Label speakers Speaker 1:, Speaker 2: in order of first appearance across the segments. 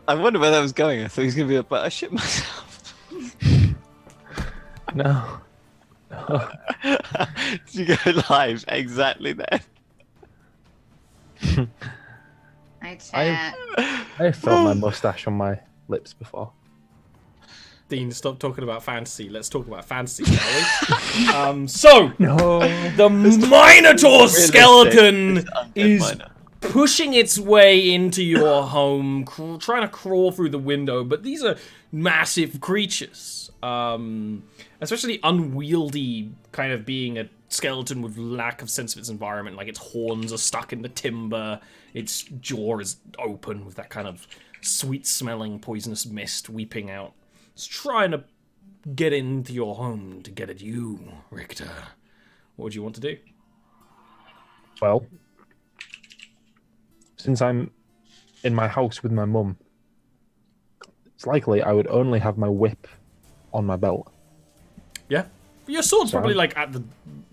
Speaker 1: I wonder where that was going. I thought he was going to be like, but I shit myself.
Speaker 2: No.
Speaker 1: Did you go live exactly then?
Speaker 3: I chat.
Speaker 2: I felt my mustache on my lips before.
Speaker 4: Dean, stop talking about fantasy. Let's talk about fantasy, shall we? So, the Minotaur skeleton is pushing its way into your home, trying to crawl through the window, but these are massive creatures. Especially unwieldy, kind of being a skeleton with lack of sense of its environment, like its horns are stuck in the timber, its jaw is open with that kind of sweet-smelling poisonous mist weeping out. It's trying to get into your home to get at you, Richter. What would you want to do?
Speaker 2: Well, since I'm in my house with my mum, it's likely I would only have my whip on my belt.
Speaker 4: Yeah? Your sword's probably, like, at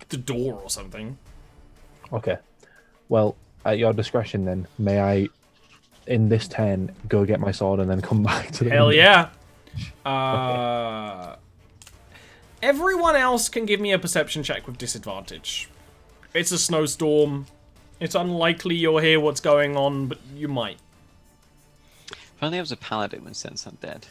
Speaker 4: the door or something.
Speaker 2: Okay. Well, at your discretion then, may I, in this turn, go get my sword and then come back to the
Speaker 4: Hell
Speaker 2: window?
Speaker 4: yeah!
Speaker 2: Okay.
Speaker 4: Everyone else can give me a perception check with disadvantage. It's a snowstorm. It's unlikely you'll hear what's going on, but you might.
Speaker 1: If only I was a paladin with sense undead.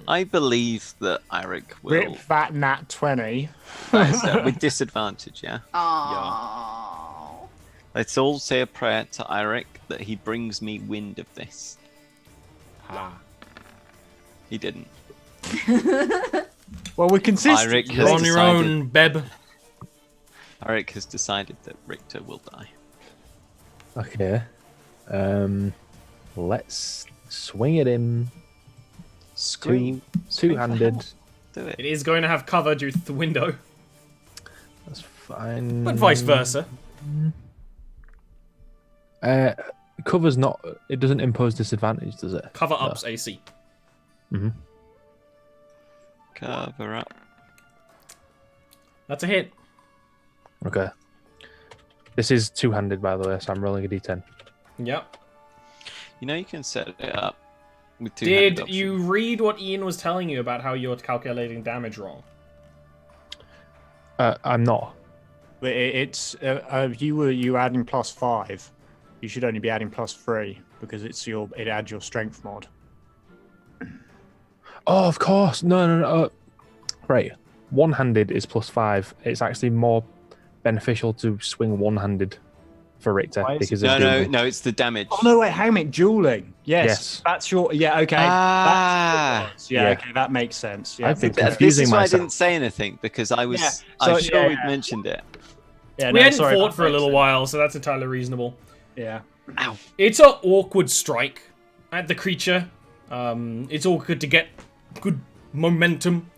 Speaker 1: I believe that Eirik will...
Speaker 5: Rip that nat 20.
Speaker 1: with disadvantage, yeah?
Speaker 3: Oh.
Speaker 1: Let's all say a prayer to Eirik that he brings me wind of this. He didn't.
Speaker 5: Well, we're consistent.
Speaker 1: Eirik
Speaker 4: You're
Speaker 1: has
Speaker 4: on your
Speaker 1: decided-
Speaker 4: own, Beb.
Speaker 1: Eirik has decided that Richter will die.
Speaker 2: Okay. Let's swing at him.
Speaker 1: Scream.
Speaker 2: Two-handed.
Speaker 1: Do it.
Speaker 4: It is going to have cover due to the window,
Speaker 2: That's fine.
Speaker 4: but vice versa.
Speaker 2: Cover's not... It doesn't impose disadvantage, does it?
Speaker 4: Cover ups AC.
Speaker 2: Mm-hmm.
Speaker 1: Cover up.
Speaker 4: That's a hit.
Speaker 2: Okay. This is two-handed, by the way, so I'm rolling a d10.
Speaker 4: Yep.
Speaker 1: You know you can set it up with two
Speaker 4: Did you read what Ian was telling you about how you're calculating damage wrong?
Speaker 2: I'm not.
Speaker 5: But it's you adding +5. You should only be adding +3 because it adds your strength mod.
Speaker 2: Oh, of course. No. Right. One-handed is +5. It's actually more beneficial to swing one-handed for Richter
Speaker 5: Why is
Speaker 2: because
Speaker 1: No,
Speaker 2: of dueling.
Speaker 1: no, it's the damage.
Speaker 5: Oh no, wait, hang on, dueling.
Speaker 2: Yes.
Speaker 5: That's your okay. That's
Speaker 2: Yeah.
Speaker 5: okay, that makes sense. Yeah,
Speaker 2: I've been
Speaker 1: This
Speaker 2: confusing
Speaker 1: is why I
Speaker 2: myself.
Speaker 1: didn't say anything because I was.
Speaker 5: Yeah,
Speaker 1: I'm
Speaker 5: so-
Speaker 1: sure
Speaker 5: yeah,
Speaker 1: we've
Speaker 5: yeah.
Speaker 1: mentioned it.
Speaker 5: yeah,
Speaker 4: We
Speaker 5: no,
Speaker 4: hadn't
Speaker 5: sorry,
Speaker 4: fought
Speaker 5: that
Speaker 4: for a
Speaker 5: makes
Speaker 4: little
Speaker 5: sense.
Speaker 4: while, so that's entirely reasonable.
Speaker 5: Yeah.
Speaker 1: Ow.
Speaker 4: It's an awkward strike at the creature. It's awkward to get good momentum.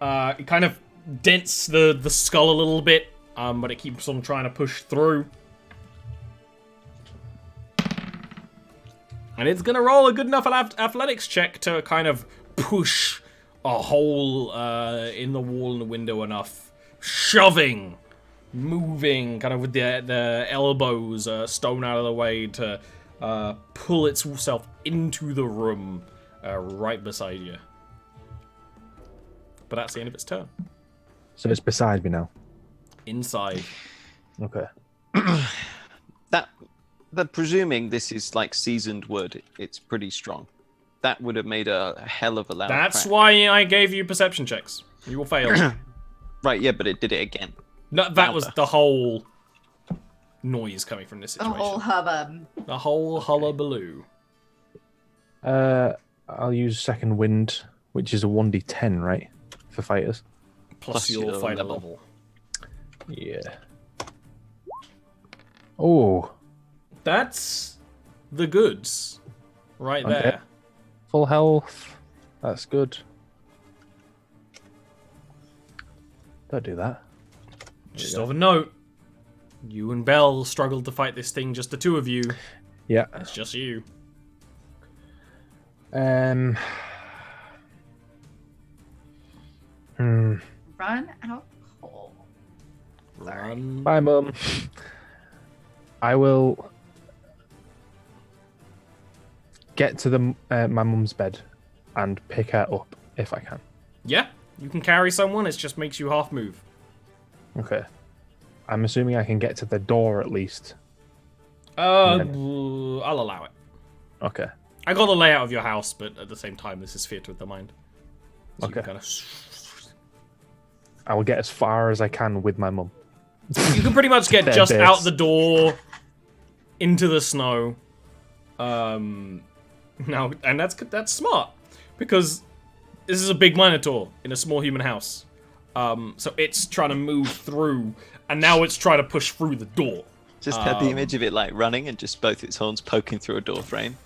Speaker 4: It kind of dents the skull a little bit, but it keeps on trying to push through. And it's going to roll a good enough athletics check to kind of push a hole in the wall and the window enough. Shoving, moving, kind of with the elbows stone out of the way to pull itself into the room right beside you. But that's the end of its turn.
Speaker 2: So it's beside me now.
Speaker 4: Inside.
Speaker 2: Okay.
Speaker 1: Presuming this is like seasoned wood, it's pretty strong. That would have made a hell of a loud
Speaker 4: That's
Speaker 1: crack.
Speaker 4: why I gave you perception checks. You will fail.
Speaker 1: Right, yeah, but it did it again.
Speaker 4: No, that was the whole noise coming from this
Speaker 3: The
Speaker 4: situation.
Speaker 3: whole hubbub.
Speaker 4: The whole hullabaloo.
Speaker 2: I'll use second wind, which is a 1d10, right? For fighters.
Speaker 4: Plus your
Speaker 1: your
Speaker 4: fighter
Speaker 1: level.
Speaker 4: level.
Speaker 2: Yeah. Oh,
Speaker 4: That's the goods. Right
Speaker 2: Okay.
Speaker 4: there.
Speaker 2: full health. That's good. Don't do that.
Speaker 4: Just of a note, you and Belle struggled to fight this thing, just the two of you.
Speaker 2: Yeah.
Speaker 4: It's just you.
Speaker 2: Hmm.
Speaker 3: Run out hole.
Speaker 4: Run.
Speaker 2: Bye, Mum. I will get to the my mum's bed and pick her up if I can?
Speaker 4: Yeah, you can carry someone. It just makes you half move.
Speaker 2: Okay. I'm assuming I can get to the door at least.
Speaker 4: I'll allow it.
Speaker 2: Okay.
Speaker 4: I got the layout of your house, but at the same time, this is theater of the mind. So
Speaker 2: Okay.
Speaker 4: You,
Speaker 2: I will get as far as I can with my mum.
Speaker 4: you can pretty much get
Speaker 2: Fair
Speaker 4: just
Speaker 2: bits.
Speaker 4: out the door, into the snow. Now, and that's smart because this is a big minotaur in a small human house. So it's trying to move through, and now it's trying to push through the door.
Speaker 1: Just had the image of it like running and just both its horns poking through a door frame.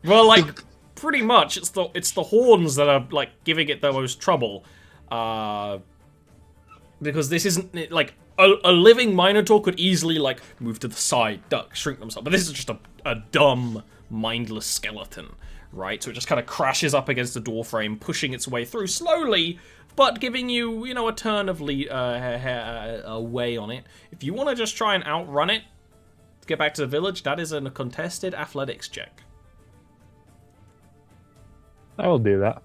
Speaker 4: Well, like pretty much, it's the horns that are like giving it the most trouble, because this isn't like a living minotaur could easily like move to the side, duck, shrink themselves, but this is just a dumb, mindless skeleton, right? So it just kind of crashes up against the door frame, pushing its way through slowly, but giving you, a turn of way on it. If you want to just try and outrun it, to get back to the village, that is a contested athletics check.
Speaker 2: I will do that.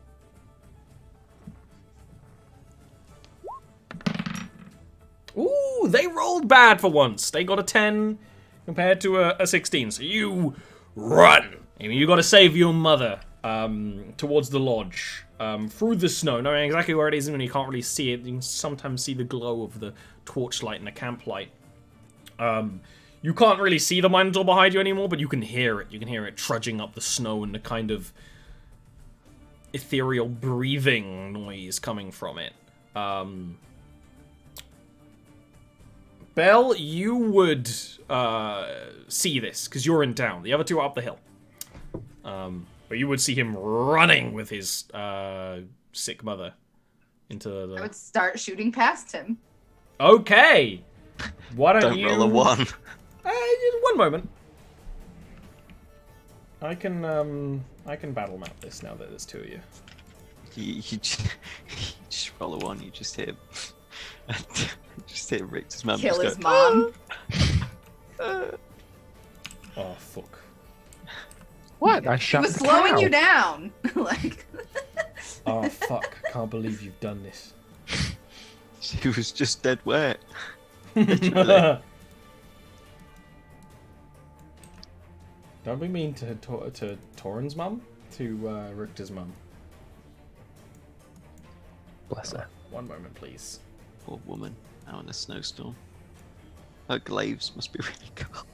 Speaker 4: Ooh, they rolled bad for once. They got a 10 compared to a 16. So you run. I mean, you got to save your mother towards the lodge, through the snow, knowing exactly where it is, and when you can't really see it, you can sometimes see the glow of the torchlight and the camp light. You can't really see the minotaur behind you anymore, but you can hear it. You can hear it trudging up the snow and the kind of ethereal breathing noise coming from it. Belle, you would see this, because you're in town. The other two are up the hill. But you would see him running with his sick mother into the...
Speaker 3: I would start shooting past him.
Speaker 4: Okay! Why don't you...
Speaker 1: roll a 1.
Speaker 4: One moment. I can battle map this now that there's two of you.
Speaker 1: You just roll a 1, you just hit Richter's mum.
Speaker 3: Kill his
Speaker 1: go,
Speaker 3: mom.
Speaker 4: Oh, fuck.
Speaker 2: What? I
Speaker 3: He
Speaker 2: shot
Speaker 3: was
Speaker 2: the
Speaker 3: slowing
Speaker 2: cow.
Speaker 3: you down. Like.
Speaker 4: Oh, fuck. I can't believe you've done this.
Speaker 1: She was just dead wet.
Speaker 4: Don't be mean to Torin's mum, to Richter's mum.
Speaker 2: Bless her.
Speaker 4: One moment, please.
Speaker 1: Poor woman, out in a snowstorm. Her glaives must be really cold.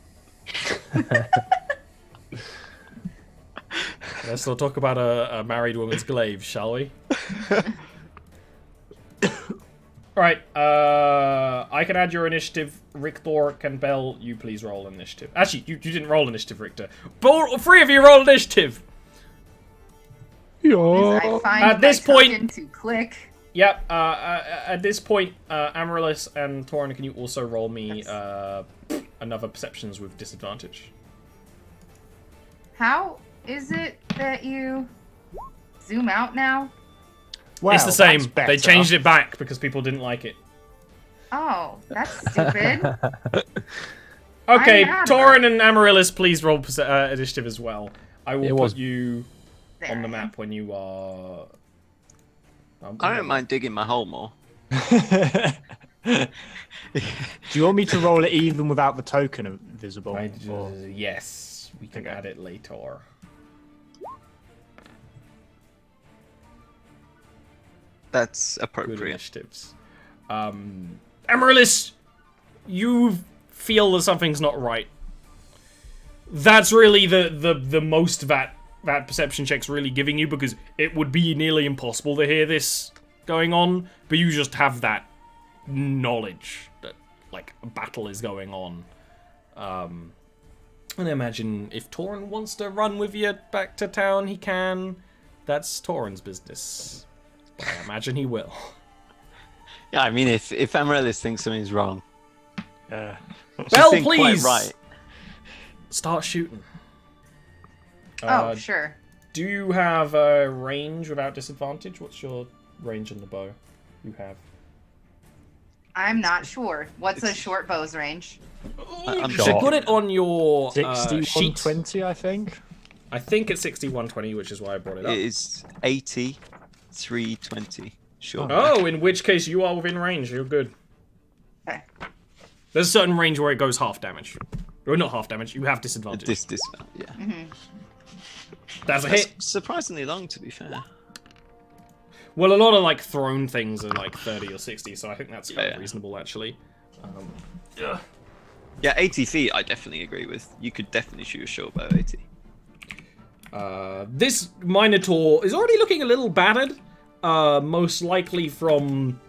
Speaker 4: Let's not talk about a married woman's glaive, shall we? Alright, I can add your initiative. Richter, can Belle, you please roll initiative. Actually, you didn't roll initiative, Richter. Three of you roll initiative!
Speaker 3: I find
Speaker 4: At this
Speaker 3: my
Speaker 4: point-
Speaker 3: token to click.
Speaker 4: Yep, at this point, Amaryllis and Torin, can you also roll me another perceptions with disadvantage?
Speaker 3: How is it that you zoom out now?
Speaker 5: Well,
Speaker 4: It's the same.
Speaker 5: that's better.
Speaker 4: They changed it back because people didn't like it.
Speaker 3: Oh, that's stupid.
Speaker 4: Okay,
Speaker 3: I'm out of
Speaker 4: Torin
Speaker 3: it.
Speaker 4: and Amaryllis, please roll initiative as well. I will
Speaker 2: It
Speaker 4: put
Speaker 2: was-
Speaker 4: you
Speaker 3: There
Speaker 4: on the
Speaker 3: I am.
Speaker 4: map when you are...
Speaker 1: I don't mind digging my hole more.
Speaker 5: Do you want me to roll it even without the token visible? or-
Speaker 4: Yes, we can add it later.
Speaker 1: That's
Speaker 4: Good
Speaker 1: appropriate.
Speaker 4: initiatives. Amaryllis, you feel that something's not right. That's really the most that perception check's really giving you, because it would be nearly impossible to hear this going on, but you just have that knowledge that, like, a battle is going on. And I imagine if Torin wants to run with you back to town, he can. That's Torin's business. But I imagine he will.
Speaker 1: Yeah, I mean, if Amaryllis thinks something's wrong,
Speaker 5: Yeah.
Speaker 1: she's
Speaker 4: Well,
Speaker 1: been quite
Speaker 4: please.
Speaker 1: right.
Speaker 4: Start shooting.
Speaker 3: Oh, sure.
Speaker 4: Do you have a range without disadvantage? What's your range on the bow you have?
Speaker 3: I'm not sure. What's a short bow's range?
Speaker 1: I'm
Speaker 4: So
Speaker 1: sure.
Speaker 4: put it on your
Speaker 5: 60,
Speaker 4: sheet.
Speaker 5: 120, I think.
Speaker 4: I think it's 6120, which is why I brought it up.
Speaker 1: It is 80, 320. Sure.
Speaker 4: Oh, in which case you are within range. You're good.
Speaker 3: Okay.
Speaker 4: There's a certain range where it goes half damage. Or not half damage, you have disadvantage.
Speaker 1: Yeah.
Speaker 4: That's a hit.
Speaker 1: Surprisingly long, to be fair.
Speaker 4: Well, a lot of, like, thrown things are, like, 30 or 60, so I think that's kind of reasonable, actually.
Speaker 1: Yeah, 80 feet, I definitely agree with. You could definitely shoot a short bow 80.
Speaker 4: This Minotaur is already looking a little battered. Most likely from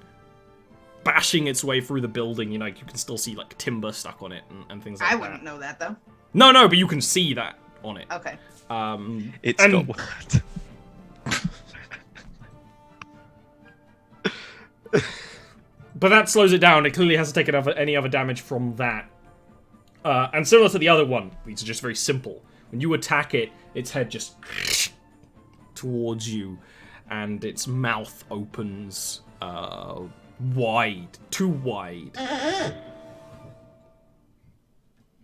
Speaker 4: bashing its way through the building. You know, you can still see, like, timber stuck on it and things like that.
Speaker 3: I wouldn't know that, though.
Speaker 4: No, but you can see that on it.
Speaker 3: Okay.
Speaker 1: It's got word.
Speaker 4: But that slows it down. It clearly hasn't taken any other damage from that. And similar to the other one, these are just very simple. When you attack it, its head just towards you, and its mouth opens wide, too wide.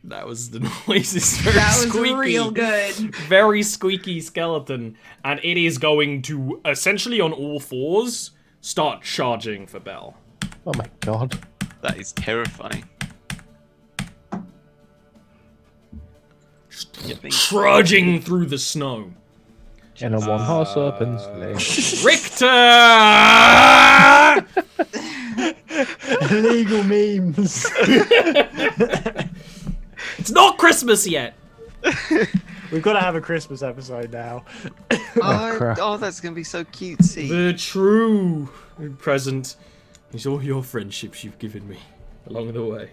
Speaker 4: That was the noise. It's very squeaky.
Speaker 3: Real good.
Speaker 4: Very squeaky skeleton, and it is going to essentially on all fours start charging for Belle.
Speaker 2: Oh my god.
Speaker 1: That is terrifying.
Speaker 4: Trudging through the snow.
Speaker 2: In a one-horse open sleigh.
Speaker 4: Richter!
Speaker 5: Illegal memes.
Speaker 4: It's not Christmas yet.
Speaker 5: We've got to have a Christmas episode now.
Speaker 2: crap.
Speaker 1: Oh, that's gonna be so cutesy.
Speaker 4: The true present is all your friendships you've given me along the way.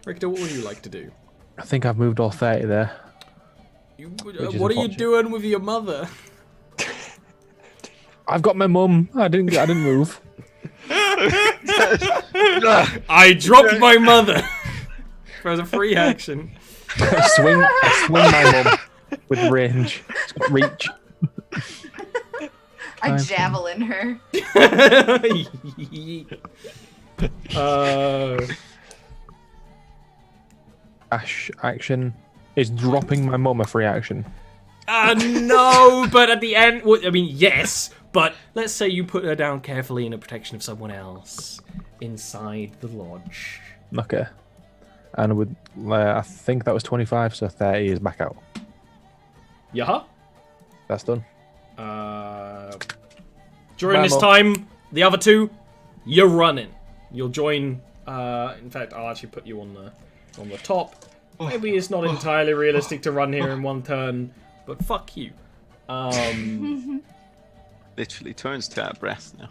Speaker 4: Richter, what would you like to do?
Speaker 2: I think I've moved all 30 there.
Speaker 4: What are you doing with your mother?
Speaker 2: I've got my mum. I didn't move.
Speaker 4: I dropped my mother. As a free action.
Speaker 2: I swing my mum with range. It's got reach.
Speaker 3: I javelin her.
Speaker 2: Dash action is dropping my mum a free action.
Speaker 4: No, but at the end, I mean, yes, but let's say you put her down carefully in the protection of someone else inside the lodge.
Speaker 2: Okay. And with, I think that was 25, so 30 is back out.
Speaker 4: Yeah.
Speaker 2: That's done.
Speaker 4: During this time, the other two, you're running. You'll join. In fact, I'll actually put you on the top. Maybe it's not entirely realistic to run here in one turn, but fuck you.
Speaker 1: Literally, Torrent's too out of breath now.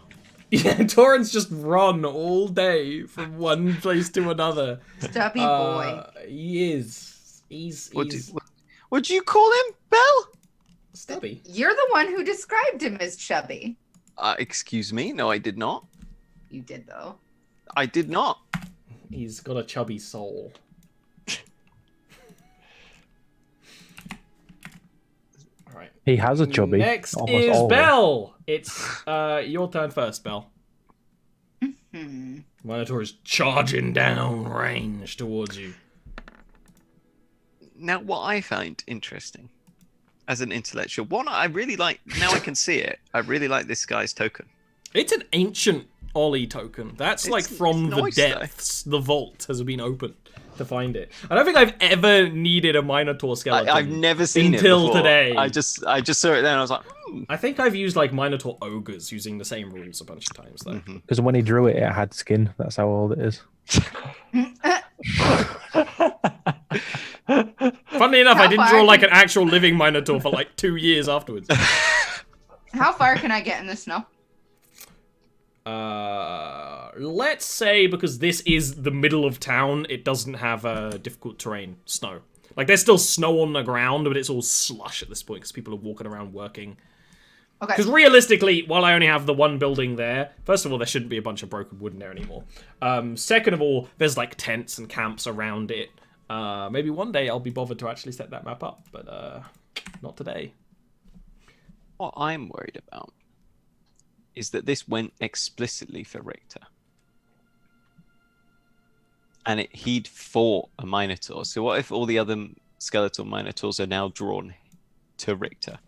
Speaker 4: Yeah, Torrent's just run all day from one place to another.
Speaker 3: Stubby boy.
Speaker 4: He is. He's.
Speaker 1: What do you call him, Belle?
Speaker 4: Stubby.
Speaker 3: You're the one who described him as chubby.
Speaker 1: Excuse me? No, I did not.
Speaker 3: You did, though.
Speaker 1: I did not.
Speaker 4: He's got a chubby soul. Alright.
Speaker 2: He has a chubby.
Speaker 4: Next
Speaker 2: almost
Speaker 4: is
Speaker 2: always.
Speaker 4: Belle. It's your turn first, Belle. Minotaur is charging down range towards you.
Speaker 1: Now, what I find interesting as an intellectual, one, I really like, now I can see it, I really like this guy's token.
Speaker 4: It's an ancient Ollie token. That's like from the
Speaker 1: nice,
Speaker 4: depths. The vault has been opened to find it. I don't think I've ever needed a Minotaur skeleton.
Speaker 1: I've never seen it
Speaker 4: until
Speaker 1: before.
Speaker 4: today.
Speaker 1: I just saw it there and I was like,
Speaker 4: I think I've used like Minotaur ogres using the same rules a bunch of times though.
Speaker 2: Because when he drew it, it had skin. That's how old it is.
Speaker 4: Funnily enough,
Speaker 3: How
Speaker 4: I didn't
Speaker 3: far
Speaker 4: draw like
Speaker 3: can-
Speaker 4: an actual living Minotaur for like 2 years afterwards.
Speaker 3: How far can I get in the snow?
Speaker 4: Let's say because this is the middle of town, it doesn't have difficult terrain, snow. Like there's still snow on the ground, but it's all slush at this point because people are walking around working.
Speaker 3: Okay.
Speaker 4: Because realistically, while I only have the one building there, first of all, there shouldn't be a bunch of broken wood in there anymore. Second of all, there's like tents and camps around it. Maybe one day I'll be bothered to actually set that map up, but not today.
Speaker 1: what I'm worried about is that this went explicitly for Richter. and he'd fought a Minotaur. So what if all the other skeletal Minotaurs are now drawn to Richter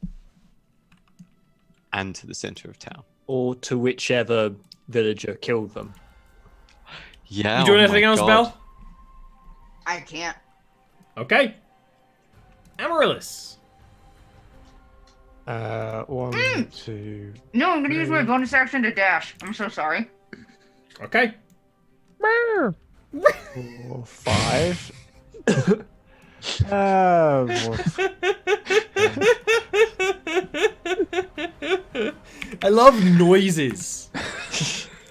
Speaker 1: and to the center of town?
Speaker 5: Or to whichever villager killed them.
Speaker 1: Yeah.
Speaker 4: You doing
Speaker 1: oh
Speaker 4: anything
Speaker 1: my
Speaker 4: else,
Speaker 1: God.
Speaker 4: Belle?
Speaker 3: I can't.
Speaker 4: Okay. Amaryllis.
Speaker 5: 1, 2.
Speaker 3: No, I'm gonna use my bonus action to dash. I'm so sorry.
Speaker 4: Okay.
Speaker 5: 4, 5.
Speaker 4: I love noises.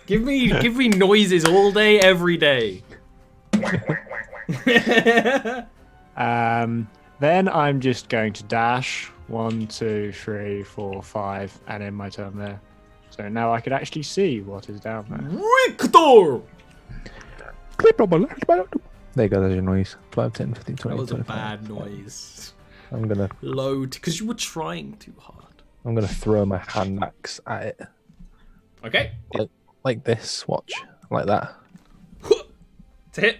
Speaker 4: give me noises all day, every day.
Speaker 5: Then I'm just going to dash 1, 2, 3, 4, 5, and end my turn there. So now I can actually see what is down there.
Speaker 4: Richter!
Speaker 2: There you go, there's your noise. 12, 10, 15, 20,
Speaker 4: That was a
Speaker 2: 25.
Speaker 4: bad noise.
Speaker 2: I'm gonna
Speaker 4: Load, because you were trying too hard.
Speaker 2: throw my hand axe at it.
Speaker 4: Okay.
Speaker 2: Like this, watch. Like that.
Speaker 4: To hit.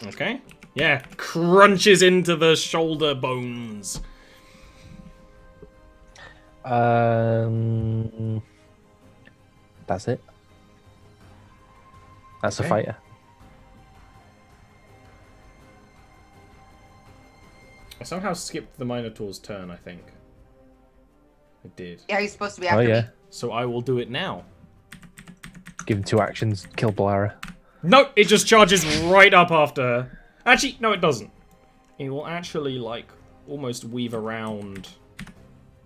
Speaker 4: Okay. Yeah, crunches into the shoulder bones.
Speaker 2: That's it. That's
Speaker 4: Okay.
Speaker 2: a fighter.
Speaker 4: I somehow skipped the Minotaur's turn, I think. I did.
Speaker 3: Yeah, he's supposed to be
Speaker 2: Oh
Speaker 3: after
Speaker 2: yeah.
Speaker 3: me.
Speaker 4: So I will do it now.
Speaker 2: Give him 2 actions. Kill Balara.
Speaker 4: No, it just charges right up after her. Actually, no, it doesn't. It will actually, like, almost weave around,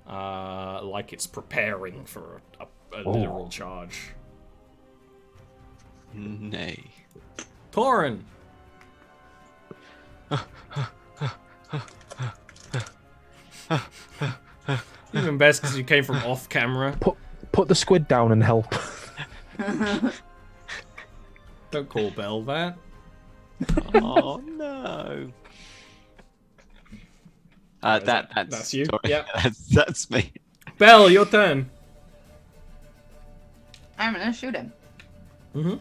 Speaker 4: like it's preparing for a literal charge.
Speaker 1: Nay.
Speaker 4: Torin! Even best because you came from off camera.
Speaker 2: Put the squid down and help.
Speaker 4: Don't call Belle that.
Speaker 1: Oh no. That's
Speaker 4: you?
Speaker 1: Sorry.
Speaker 4: Yep.
Speaker 1: That's me.
Speaker 4: Belle, your turn.
Speaker 3: I'm gonna shoot him.
Speaker 4: Mm-hmm.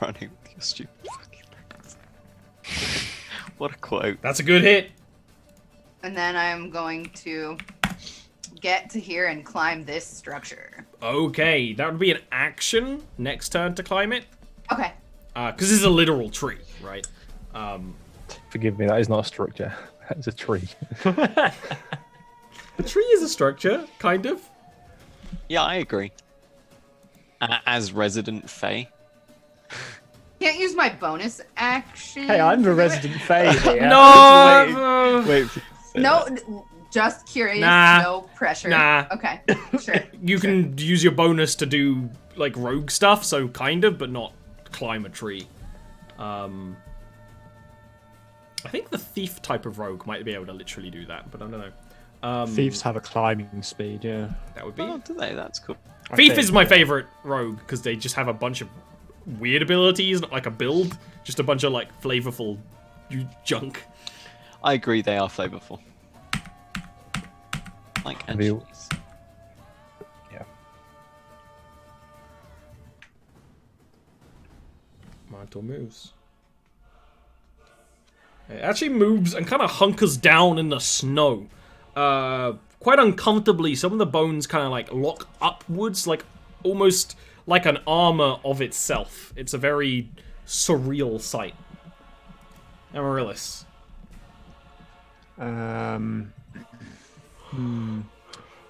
Speaker 1: Running with your stupid fucking legs. What a quote.
Speaker 4: That's a good hit.
Speaker 3: And then I'm going to get to here and climb this structure.
Speaker 4: Okay, that would be an action next turn to climb it.
Speaker 3: Okay.
Speaker 4: Because this is a literal tree, right?
Speaker 2: Forgive me, that is not a structure. That is a tree.
Speaker 4: A tree is a structure, kind of.
Speaker 1: Yeah, I agree. As resident Fae.
Speaker 3: Can't use my bonus action.
Speaker 5: Hey, I'm the
Speaker 3: to do it?
Speaker 5: resident Fae here.
Speaker 4: No!
Speaker 1: Wait.
Speaker 3: No, just curious.
Speaker 4: Nah.
Speaker 3: No pressure.
Speaker 4: Nah.
Speaker 3: Okay, sure.
Speaker 4: You can use your bonus to do, like, rogue stuff, so kind of, but not climb a tree. I think the thief type of rogue might be able to literally do that, but I don't know.
Speaker 5: Thieves have a climbing speed, yeah.
Speaker 4: That would be...
Speaker 1: Oh, do they? That's cool.
Speaker 4: Thief is my favorite rogue, because they just have a bunch of weird abilities, not like a build, just a bunch of, like, flavorful junk.
Speaker 1: I agree, they are flavorful. Like
Speaker 2: Have you-
Speaker 1: anchovies.
Speaker 2: Yeah.
Speaker 4: Minotaur moves. It actually moves and kind of hunkers down in the snow. Quite uncomfortably, some of the bones kind of like lock upwards, like almost like an armor of itself. It's a very surreal sight. Amaryllis.
Speaker 5: I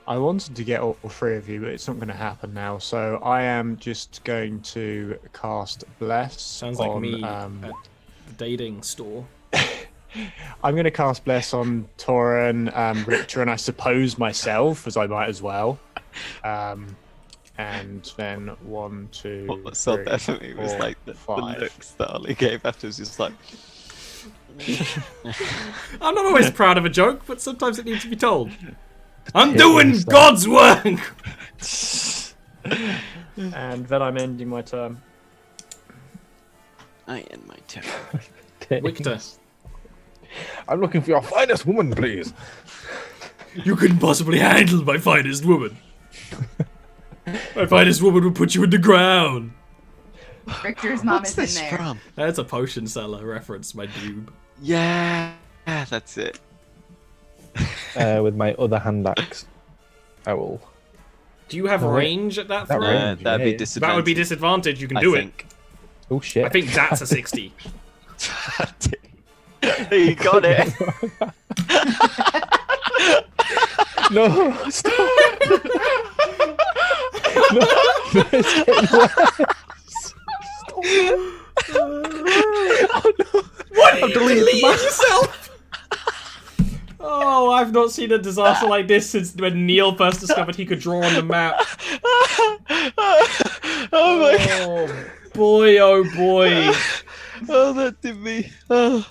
Speaker 5: wanted to get all 3 of you, but it's not going to happen now. So I am just going to cast Bless.
Speaker 4: Sounds like
Speaker 5: on,
Speaker 4: me at the dating store.
Speaker 5: I'm going to cast Bless on Torin, Richter, and I suppose myself, as I might as well. And then 1, 2,
Speaker 1: What was so
Speaker 5: 3,
Speaker 1: definitely was
Speaker 5: 4,
Speaker 1: like the
Speaker 5: 5.
Speaker 1: looks that Ollie gave after was just like.
Speaker 4: I'm not always proud of a joke, but sometimes it needs to be told. I'm doing God's work!
Speaker 5: And then I'm ending my turn.
Speaker 1: I end my turn.
Speaker 4: Victor.
Speaker 2: I'm looking for your finest woman, please.
Speaker 4: You couldn't possibly handle my finest woman. My finest woman would put you in the ground.
Speaker 3: Richter's mom
Speaker 1: What's
Speaker 3: is in
Speaker 1: this
Speaker 3: there.
Speaker 1: from?
Speaker 4: That's a potion seller reference, my dude.
Speaker 1: Yeah, that's it.
Speaker 2: With my other hand axe, I will.
Speaker 4: Do you have
Speaker 2: Oh, wait.
Speaker 4: range at that
Speaker 2: That
Speaker 4: throw?
Speaker 2: range.
Speaker 1: That'd be
Speaker 2: Yeah.
Speaker 1: disadvantage.
Speaker 4: That would be disadvantage. You can
Speaker 1: I
Speaker 4: do
Speaker 1: think.
Speaker 2: Oh shit!
Speaker 4: it. I think that's a 60.
Speaker 1: You got it.
Speaker 2: No, stop! No, it's getting worse.
Speaker 4: What? You
Speaker 2: deleted
Speaker 4: deleted
Speaker 2: the
Speaker 4: yourself? Oh, I've not seen a disaster like this since when Neil first discovered he could draw on the map.
Speaker 1: Oh my god.
Speaker 4: Oh boy, oh boy.
Speaker 1: Oh, that did me. Oh.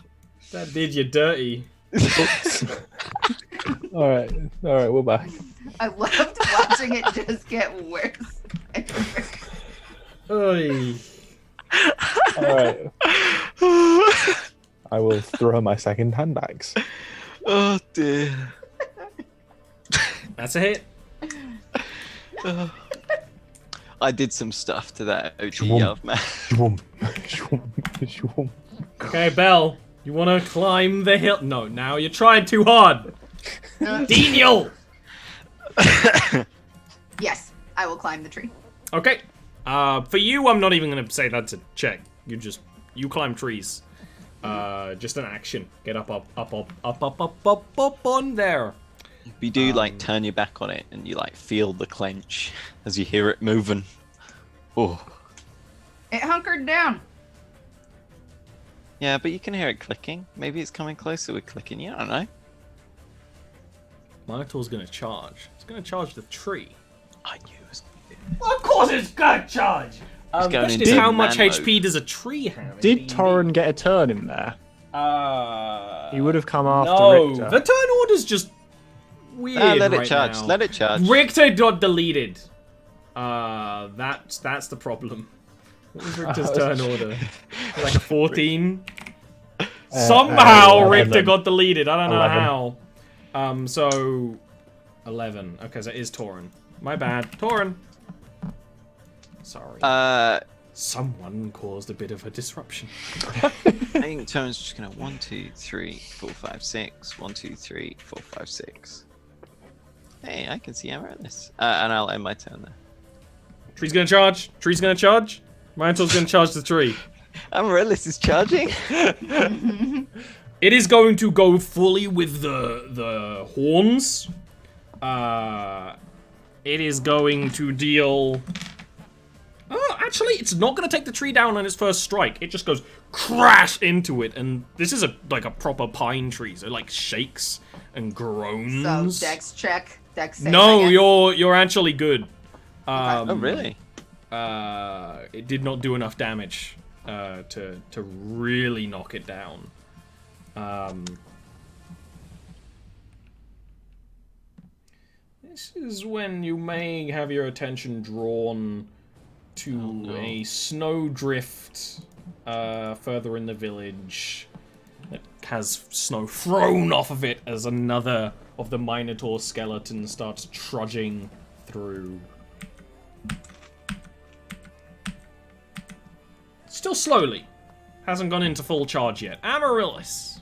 Speaker 4: That did you dirty.
Speaker 2: All right, we're back.
Speaker 3: I loved watching it just get worse.
Speaker 4: Oy.
Speaker 2: All right, I will throw my second hand axe.
Speaker 1: Oh dear.
Speaker 4: That's a hit.
Speaker 1: I did some stuff to that OG
Speaker 2: Shwoom.
Speaker 1: Yav man.
Speaker 2: Shwoom, shwoom, shwoom.
Speaker 4: Okay, Belle, you want to climb the hill? No, now you're trying too hard. Daniel!
Speaker 3: Yes, I will climb the tree.
Speaker 4: Okay. For you, I'm not even going to say that's a check. You climb trees. Just an action. Get up on there.
Speaker 1: You do like turn your back on it and you like feel the clench as you hear it moving. Oh.
Speaker 3: It hunkered down.
Speaker 1: Yeah, but you can hear it clicking. Maybe it's coming closer with clicking. You don't know.
Speaker 4: Minotaur's going to charge. It's going to charge the tree.
Speaker 1: I knew it was.
Speaker 4: Of course it's going to charge! The
Speaker 1: going
Speaker 4: question is,
Speaker 1: into
Speaker 4: how much
Speaker 1: man
Speaker 4: HP does a tree have? in
Speaker 5: Did
Speaker 4: D&D?
Speaker 5: Torren get a turn in there? He would have come after
Speaker 4: No,
Speaker 5: Richter.
Speaker 4: the turn order's just weird
Speaker 1: Let it
Speaker 4: right
Speaker 1: charge.
Speaker 4: now.
Speaker 1: Let it charge.
Speaker 4: Richter got deleted. That's the problem. What was Richter's turn order? Like a 14? Somehow
Speaker 2: 11.
Speaker 4: Richter got deleted. I don't know
Speaker 2: 11.
Speaker 4: how. So 11. Okay, so it is Torren. My bad. Torren. Sorry. Someone caused a bit of a disruption.
Speaker 1: I think Torren's just gonna 1, 2, 3, 4, 5, 6. 1, 2, 3, 4, 5, 6. Hey, I can see Amaryllis. And I'll end my turn there.
Speaker 4: Tree's gonna charge. Tree's gonna charge. Minotaur's gonna charge the tree.
Speaker 1: Amaryllis is charging.
Speaker 4: It is going to go fully with the horns. It is going to deal. Oh, actually, it's not going to take the tree down on its first strike. It just goes crash into it, and this is like a proper pine tree, so it like shakes and groans.
Speaker 3: So dex check. Dex save,
Speaker 4: No,
Speaker 3: I guess.
Speaker 4: you're actually good.
Speaker 1: Oh, really?
Speaker 4: It did not do enough damage to really knock it down. This is when you may have your attention drawn to a snowdrift further in the village that has snow thrown off of it as another of the Minotaur skeletons starts trudging through. Still slowly. Hasn't gone into full charge yet. Amaryllis.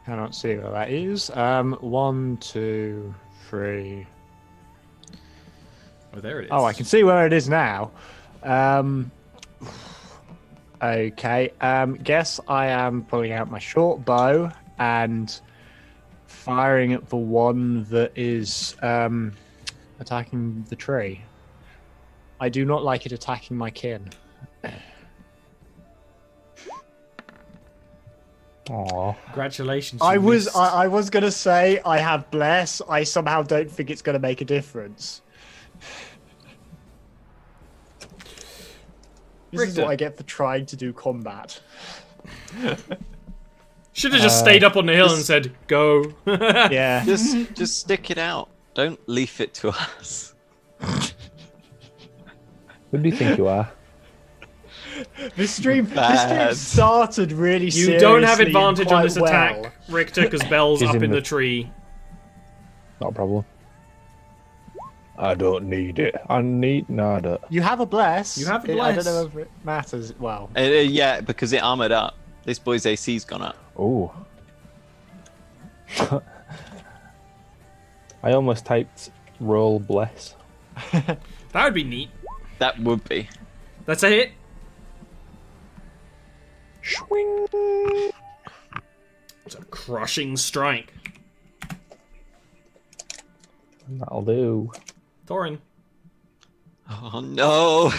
Speaker 5: Cannot see where that is. 1, 2, 3.
Speaker 4: Oh, there it is.
Speaker 5: Oh, I can see where it is now. Okay. Guess I am pulling out my short bow and firing at the one that is attacking the tree. I do not like it attacking my kin.
Speaker 2: Aww.
Speaker 4: Congratulations.
Speaker 5: I
Speaker 4: you
Speaker 5: was
Speaker 4: missed.
Speaker 5: gonna say I have bless. I somehow don't think it's gonna make a difference. This is
Speaker 4: Richter.
Speaker 5: what I get for trying to do combat.
Speaker 4: Should have just stayed up on the hill and said, go.
Speaker 5: Yeah.
Speaker 1: Just stick it out. Don't leaf it to us.
Speaker 2: Who do you think you are?
Speaker 5: This stream
Speaker 1: Bad.
Speaker 5: started really
Speaker 4: You
Speaker 5: seriously.
Speaker 4: don't have advantage on
Speaker 5: quite
Speaker 4: this
Speaker 5: well.
Speaker 4: attack, Richter, because Belle's
Speaker 2: She's
Speaker 4: up
Speaker 2: in
Speaker 4: in
Speaker 2: the-
Speaker 4: the tree.
Speaker 2: Not a problem. I don't need it. I need nada.
Speaker 5: You have a bless.
Speaker 4: You have a
Speaker 5: I
Speaker 4: bless.
Speaker 5: don't know if it matters. Well,
Speaker 1: Yeah, because it armored up. This boy's AC's gone up.
Speaker 2: Oh. I almost typed roll bless.
Speaker 4: That would be neat.
Speaker 1: That would be.
Speaker 4: That's a hit.
Speaker 2: Swing.
Speaker 4: It's a crushing strike.
Speaker 2: That'll do.
Speaker 4: Thorin.
Speaker 1: Oh no!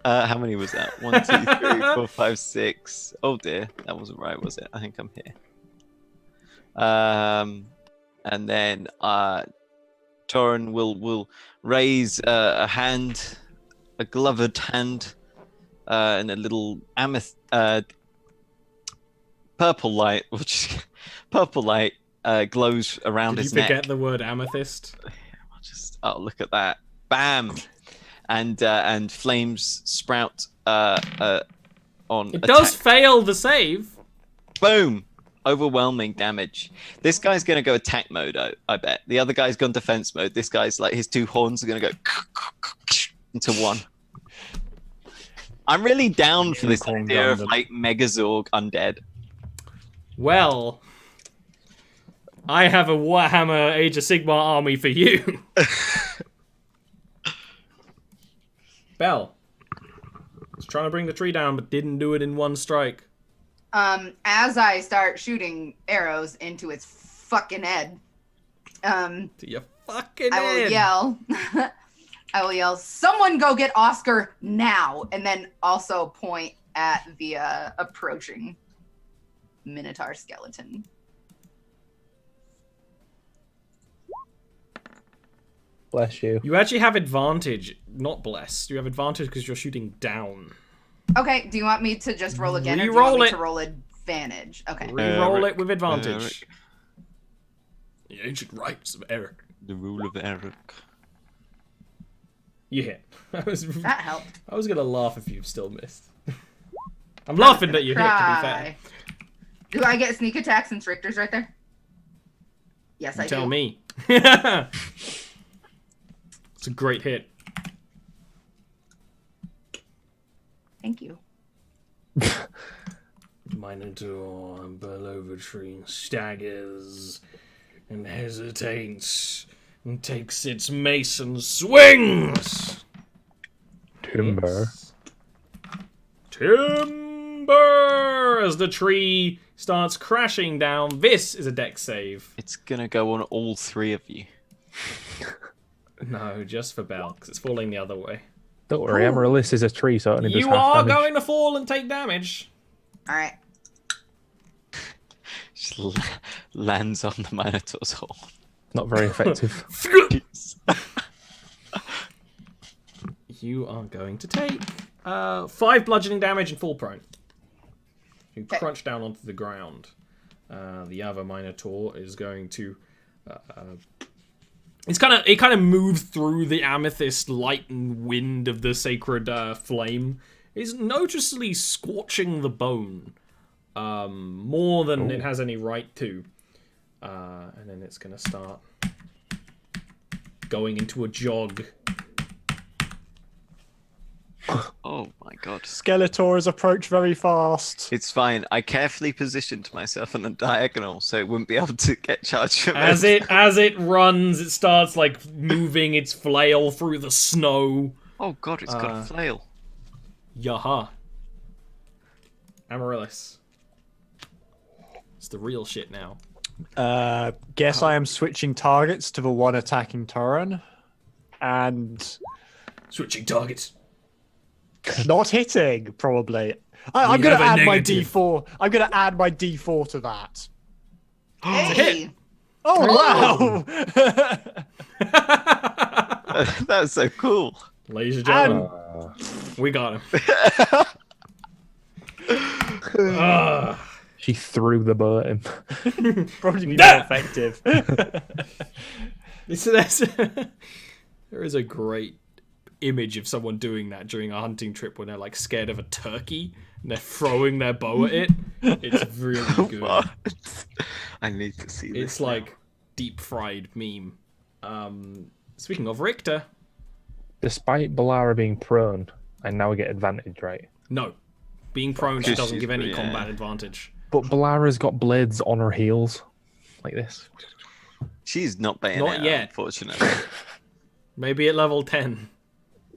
Speaker 1: How many was that? 1, 2, 3, 4, 5, 6. Oh dear, that wasn't right, was it? I think I'm here. And then Torin will raise a hand, a gloved hand, and a little purple light, purple light glows around
Speaker 4: Did
Speaker 1: his
Speaker 4: you
Speaker 1: neck.
Speaker 4: forget the word amethyst?
Speaker 1: Oh, look at that! Bam, and flames sprout on.
Speaker 4: It does fail the save.
Speaker 1: Boom! Overwhelming damage. This guy's gonna go attack mode. I bet. The other guy's gone defense mode. This guy's like his two horns are gonna go into one. I'm really down for this idea of like Megazord undead.
Speaker 4: Well, I have a Warhammer Age of Sigmar army for you. Bell. Was trying to bring the tree down, but didn't do it in one strike.
Speaker 3: As I start shooting arrows into its fucking head,
Speaker 4: To your fucking
Speaker 3: I will
Speaker 4: head.
Speaker 3: yell. I will yell, "Someone go get Oscar now!" And then also point at the approaching Minotaur skeleton.
Speaker 2: Bless you.
Speaker 4: You actually have advantage, not bless. You have advantage because you're shooting down.
Speaker 3: Okay, do you want me to just roll again, or do you
Speaker 4: Reroll
Speaker 3: want me
Speaker 4: it.
Speaker 3: to roll advantage? Okay.
Speaker 4: Reroll
Speaker 1: Eric.
Speaker 4: it with advantage.
Speaker 1: Eric.
Speaker 4: The ancient rights of Eric.
Speaker 1: The rule of Eric.
Speaker 4: You hit.
Speaker 3: That helped.
Speaker 4: I was gonna laugh if you still missed. I'm laughing that you hit, to be fair.
Speaker 3: Do I get sneak attacks and strictors right there? Yes, I
Speaker 4: Tell
Speaker 3: do.
Speaker 4: me. It's a great hit.
Speaker 3: Thank you.
Speaker 4: Minotaur below the tree staggers and hesitates and takes its mace and swings.
Speaker 2: Timber.
Speaker 4: Timber! As the tree starts crashing down. This is a dex save.
Speaker 1: It's gonna go on all three of you.
Speaker 4: No, just for Bell, because it's falling the other way.
Speaker 2: Don't worry, Amaryllis is a tree, so it only does
Speaker 4: You
Speaker 2: half
Speaker 4: are
Speaker 2: damage.
Speaker 4: going to fall and take damage.
Speaker 3: All right.
Speaker 1: Just lands on the Minotaur's horn.
Speaker 2: Not very effective.
Speaker 4: You are going to take 5 bludgeoning damage and fall prone. You crunch down onto the ground. The other Minotaur is going to. It kind of moves through the amethyst light and wind of the sacred flame. It's noticeably scorching the bone more than it has any right to. And then it's going to start going into a jog.
Speaker 1: Oh my god.
Speaker 5: Skeletor approach very fast.
Speaker 1: It's fine. I carefully positioned myself on a diagonal so it wouldn't be able to get charged from
Speaker 4: As it runs, it starts like moving its flail through the snow.
Speaker 1: Oh god, it's got a flail.
Speaker 4: Yaha. Amaryllis. It's the real shit now.
Speaker 5: Guess I am switching targets to the one attacking Torin. And
Speaker 4: Switching targets.
Speaker 5: not hitting, probably. I'm going to
Speaker 4: have a
Speaker 5: add my
Speaker 4: negative.
Speaker 5: D4. I'm going to add my D4 to that.
Speaker 3: Hey.
Speaker 5: Oh, wow!
Speaker 1: That's so cool.
Speaker 4: Ladies and gentlemen, we got him.
Speaker 2: She threw the bow at him.
Speaker 5: Probably be more effective.
Speaker 4: There is a great image of someone doing that during a hunting trip when they're like scared of a turkey They're throwing their bow at it. It's really good.
Speaker 1: What? I need to see this.
Speaker 4: It's like deep fried meme. Speaking of Richter,
Speaker 2: Despite Balara being prone, I now get advantage, right?
Speaker 4: no, being prone she doesn't
Speaker 1: she's
Speaker 4: give any
Speaker 1: pretty-
Speaker 4: combat advantage.
Speaker 2: But Balara's got blades on her heels, like this.
Speaker 1: She's not bayonet,
Speaker 4: Not yet.
Speaker 1: unfortunately.
Speaker 4: Maybe at level 10.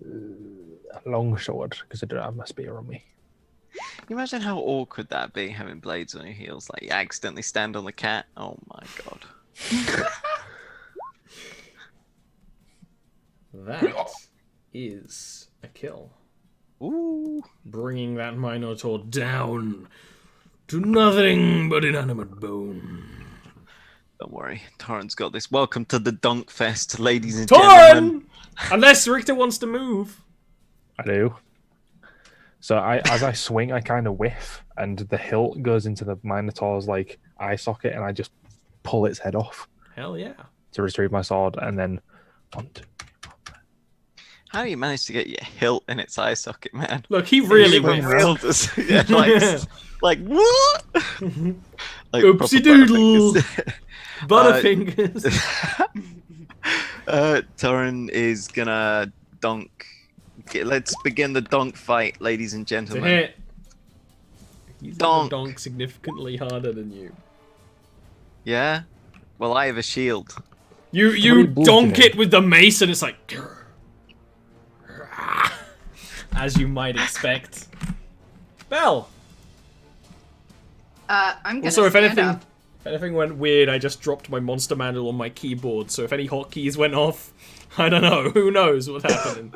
Speaker 2: A long sword, because I don't have my spear on me.
Speaker 1: Can you imagine how awkward that'd be, having blades on your heels? Like, you accidentally stand on the cat? Oh my god.
Speaker 4: That is a kill.
Speaker 1: Ooh.
Speaker 4: Bringing that Minotaur down to nothing but inanimate bone.
Speaker 1: Don't worry, Torrent's got this. Welcome to the Dunk Fest, ladies and gentlemen.
Speaker 4: Torren! Unless Richter wants to move.
Speaker 2: I do. So as I swing, I kind of whiff, and the hilt goes into the Minotaur's like eye socket, and I just pull its head off
Speaker 4: Hell yeah.
Speaker 2: to retrieve my sword, and then 1, 2.
Speaker 1: How do you manage to get your hilt in its eye socket, man?
Speaker 4: Look, he really
Speaker 1: Even
Speaker 4: went
Speaker 1: real does- yeah, like what? Like,
Speaker 4: Oopsie
Speaker 1: proper
Speaker 4: doodle.
Speaker 1: Butterfingers.
Speaker 4: Butterfingers.
Speaker 1: Torren is gonna donk. Let's begin the donk fight, ladies and
Speaker 4: It's a
Speaker 1: gentlemen.
Speaker 4: hit. He's
Speaker 1: Donk.
Speaker 4: donk significantly harder than you.
Speaker 1: Yeah? Well, I have a shield.
Speaker 4: You
Speaker 2: Somebody
Speaker 4: donk
Speaker 2: bludgeoning.
Speaker 4: it with the mace and it's like... As you might expect. Bell!
Speaker 3: I'm gonna
Speaker 4: Also, if
Speaker 3: stand
Speaker 4: anything,
Speaker 3: up.
Speaker 4: if anything went weird, I just dropped my monster manual on my keyboard, so if any hotkeys went off, I don't know. Who knows what's happening?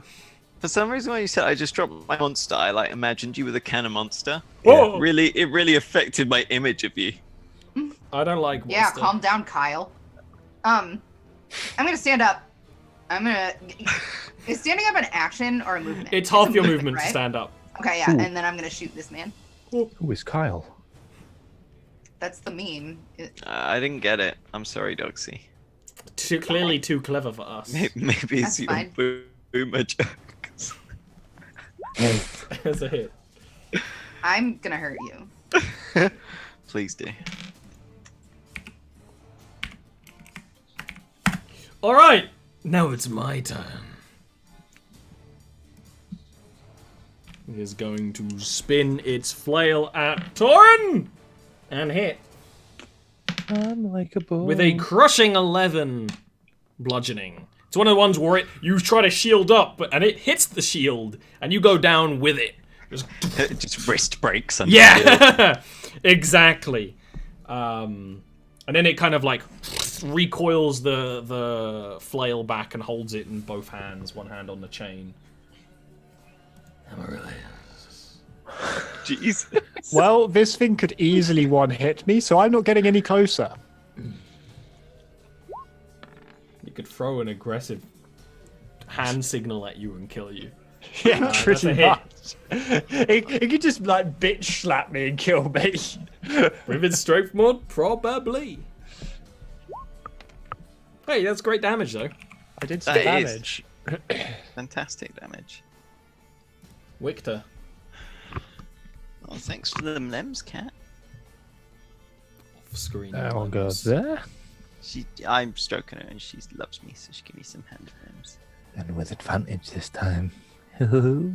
Speaker 1: For some reason, when you said I just dropped my monster, I like imagined you with a can of monster.
Speaker 4: Whoa!
Speaker 1: It really affected my image of you.
Speaker 4: I don't like monster.
Speaker 3: Yeah, calm down, Kyle. I'm gonna stand up. I'm gonna. Is standing up an action or a movement?
Speaker 4: It's half
Speaker 3: a
Speaker 4: your movement
Speaker 3: right?
Speaker 4: to stand up.
Speaker 3: Okay, yeah,
Speaker 2: Ooh.
Speaker 3: and then I'm gonna shoot this man.
Speaker 2: Who is Kyle?
Speaker 3: That's the meme.
Speaker 1: I didn't get it. I'm sorry, Doxy.
Speaker 4: Clearly too clever for us.
Speaker 1: Maybe it's
Speaker 3: That's
Speaker 1: your
Speaker 3: fine.
Speaker 1: boomer jokes.
Speaker 4: That's a hit.
Speaker 3: I'm gonna hurt you.
Speaker 1: Please do.
Speaker 4: Alright! Now it's my turn. It is going to spin its flail at Torren! And hit.
Speaker 2: I'm like a bull.
Speaker 4: With a crushing 11 bludgeoning. It's one of the ones where you try to shield up, and it hits the shield, and you go down with it.
Speaker 1: Just wrist breaks. Under the shield.
Speaker 4: Yeah! Exactly. And then it kind of like recoils the flail back and holds it in both hands, one hand on the chain.
Speaker 1: Jeez.
Speaker 5: Well, this thing could easily one-hit me, so I'm not getting any closer.
Speaker 4: You could throw an aggressive hand signal at you and kill you.
Speaker 5: Yeah,
Speaker 4: that's
Speaker 5: pretty
Speaker 4: a hit.
Speaker 5: much. It could just like bitch slap me and kill me.
Speaker 4: With its strength mod, probably. Hey, that's great damage though.
Speaker 5: I did some
Speaker 1: That is.
Speaker 5: damage.
Speaker 1: Fantastic damage.
Speaker 4: Victor.
Speaker 1: Oh, thanks for them limbs, cat.
Speaker 4: Off screen.
Speaker 2: That one goes there.
Speaker 1: I'm stroking her and she loves me, so she give me some hand limbs.
Speaker 2: And with advantage this time. I'll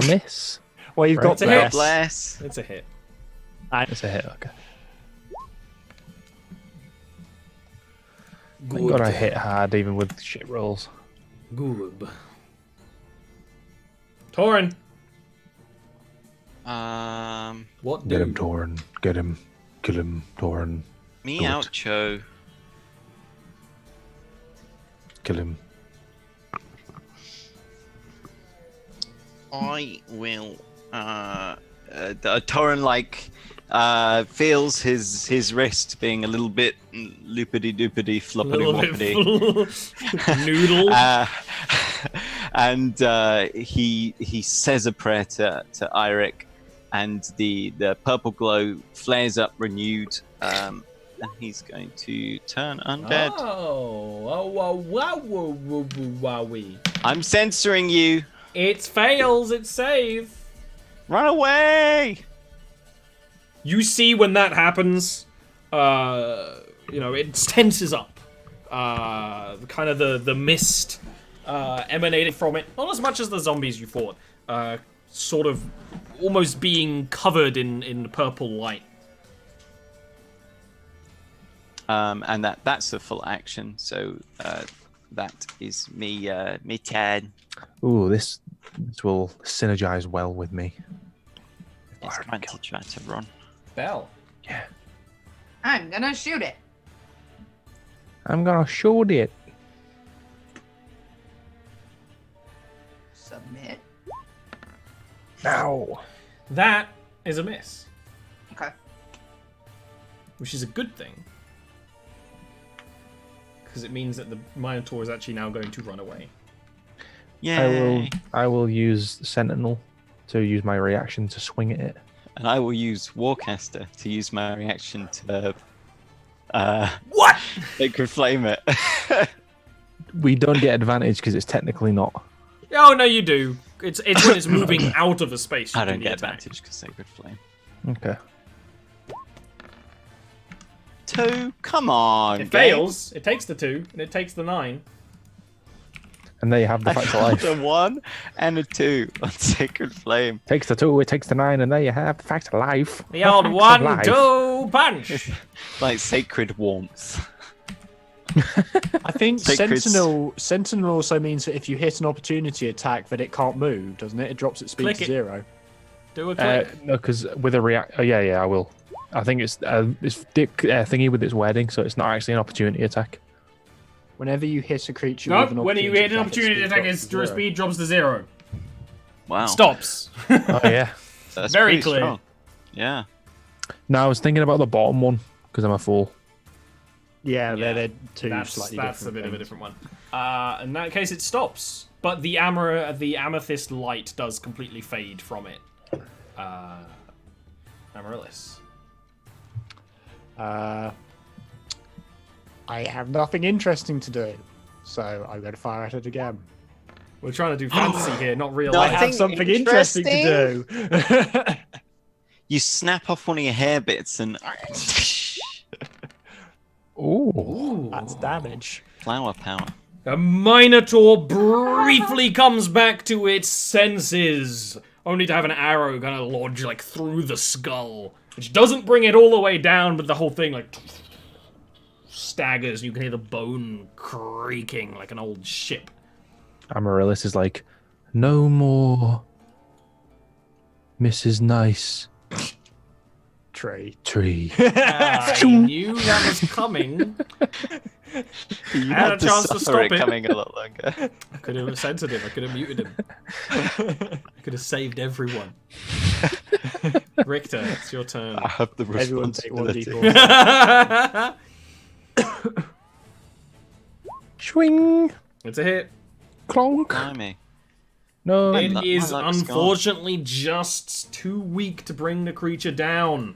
Speaker 2: miss.
Speaker 5: Well, you've
Speaker 2: Right.
Speaker 5: got
Speaker 4: It's a hit.
Speaker 1: God bless.
Speaker 4: It's a hit.
Speaker 2: It's a hit, okay. Thank God I hit hard even with shit rolls.
Speaker 4: Good. Torren. What
Speaker 2: Get
Speaker 4: do?
Speaker 2: him, Torn. Get him. Kill him, Torn.
Speaker 1: Me
Speaker 2: Good.
Speaker 1: outcho.
Speaker 2: Kill him.
Speaker 1: I will. Torren feels his wrist being a little bit loopity doopity
Speaker 4: A
Speaker 1: floppity
Speaker 4: little
Speaker 1: woppity.
Speaker 4: bit noodle.
Speaker 1: And he says a prayer to Eirik, and the purple glow flares up renewed, and he's going to turn undead.
Speaker 4: Wowee.
Speaker 1: I'm censoring you.
Speaker 4: It fails its save.
Speaker 1: Run away!
Speaker 4: You see when that happens, it tenses up. Kind of the mist emanating from it, not as much as the zombies you fought, sort of almost being covered in purple light.
Speaker 1: And that's a full action, so that is me turn.
Speaker 2: Ooh, this will synergize well with me.
Speaker 1: It's trying to run.
Speaker 4: Bell.
Speaker 2: Yeah.
Speaker 3: I'm gonna shoot it.
Speaker 2: I'm gonna shoot it.
Speaker 3: Submit.
Speaker 2: Now.
Speaker 4: That is a miss,
Speaker 3: Okay.
Speaker 4: which is a good thing. Because it means that the Minotaur is actually now going to run away.
Speaker 1: Yeah.
Speaker 2: I will use Sentinel to use my reaction to swing at it.
Speaker 1: And I will use Warcaster to use my reaction to
Speaker 4: What?
Speaker 1: Sacred Flame it.
Speaker 2: We don't get advantage because it's technically not.
Speaker 4: Oh no, you do. It's when it's moving out of a space.
Speaker 1: I
Speaker 4: you
Speaker 1: don't
Speaker 4: can
Speaker 1: get
Speaker 4: attack.
Speaker 1: advantage because Sacred Flame.
Speaker 2: Okay.
Speaker 1: 2, come on.
Speaker 4: It
Speaker 1: game.
Speaker 4: fails. It takes the 2 and it takes the 9.
Speaker 2: And there you have the
Speaker 1: I
Speaker 2: fact of
Speaker 1: rolled
Speaker 2: life.
Speaker 1: a 1 and a 2 on Sacred Flame.
Speaker 2: Takes the 2, it takes the 9, and there you have the fact of life.
Speaker 4: The old
Speaker 2: facts of
Speaker 4: 1-2
Speaker 2: life.
Speaker 4: punch.
Speaker 1: Like sacred warmth.
Speaker 5: I think
Speaker 1: Sacred-
Speaker 5: Sentinel also means that if you hit an opportunity attack, that it can't move, doesn't it? It drops its speed
Speaker 4: Click
Speaker 5: to
Speaker 4: it.
Speaker 5: 0.
Speaker 4: Do a click.
Speaker 2: No, because with a react. Oh, yeah, I will. I think it's thingy with its wording, so it's not actually an opportunity attack.
Speaker 5: Whenever you hit a creature
Speaker 4: No,
Speaker 5: with an
Speaker 4: when you hit an opportunity
Speaker 5: opportunity
Speaker 4: attack,
Speaker 5: its
Speaker 4: its
Speaker 5: speed drops to 0.
Speaker 4: speed drops to 0.
Speaker 1: Wow.
Speaker 4: Stops.
Speaker 2: Oh yeah.
Speaker 1: That's
Speaker 4: Very
Speaker 1: pretty
Speaker 4: clear.
Speaker 1: strong. Yeah.
Speaker 2: No, I was thinking about the bottom one because I'm a fool.
Speaker 5: Yeah,
Speaker 4: Yeah,
Speaker 5: they're two
Speaker 4: That's
Speaker 5: slightly
Speaker 4: a
Speaker 5: different
Speaker 4: bit of a
Speaker 5: things.
Speaker 4: different one. In that case, it stops. But the amethyst light does completely fade from it. Amaryllis.
Speaker 5: I have nothing interesting to do, so I'm going to fire at it again.
Speaker 4: We're trying to do fantasy here, not real
Speaker 1: No,
Speaker 5: I
Speaker 4: life.
Speaker 5: have
Speaker 1: Nothing
Speaker 5: something interesting to do.
Speaker 1: You snap off one of your hair bits and
Speaker 2: Ooh.
Speaker 5: That's damage.
Speaker 1: flower power.
Speaker 4: The Minotaur briefly comes back to its senses, only to have an arrow kind of lodge like through the skull, which doesn't bring it all the way down, but the whole thing like staggers, and you can hear the bone creaking like an old ship.
Speaker 2: Amaryllis is like, no more, Mrs. Nice
Speaker 5: Tree.
Speaker 2: Tree.
Speaker 4: I knew that was coming.
Speaker 1: You
Speaker 4: had a chance to stop it.
Speaker 1: coming a lot longer.
Speaker 4: I could have censored him. I could have muted him. I could have saved everyone. Richter, it's your turn.
Speaker 1: I have the
Speaker 5: Everyone take
Speaker 1: responsibility.
Speaker 5: 1d4.
Speaker 2: Swing.
Speaker 4: It's a hit.
Speaker 2: Clonk.
Speaker 1: Blimey.
Speaker 2: No.
Speaker 4: It
Speaker 1: my
Speaker 4: is
Speaker 1: luck's gone.
Speaker 4: unfortunately just too weak to bring the creature down.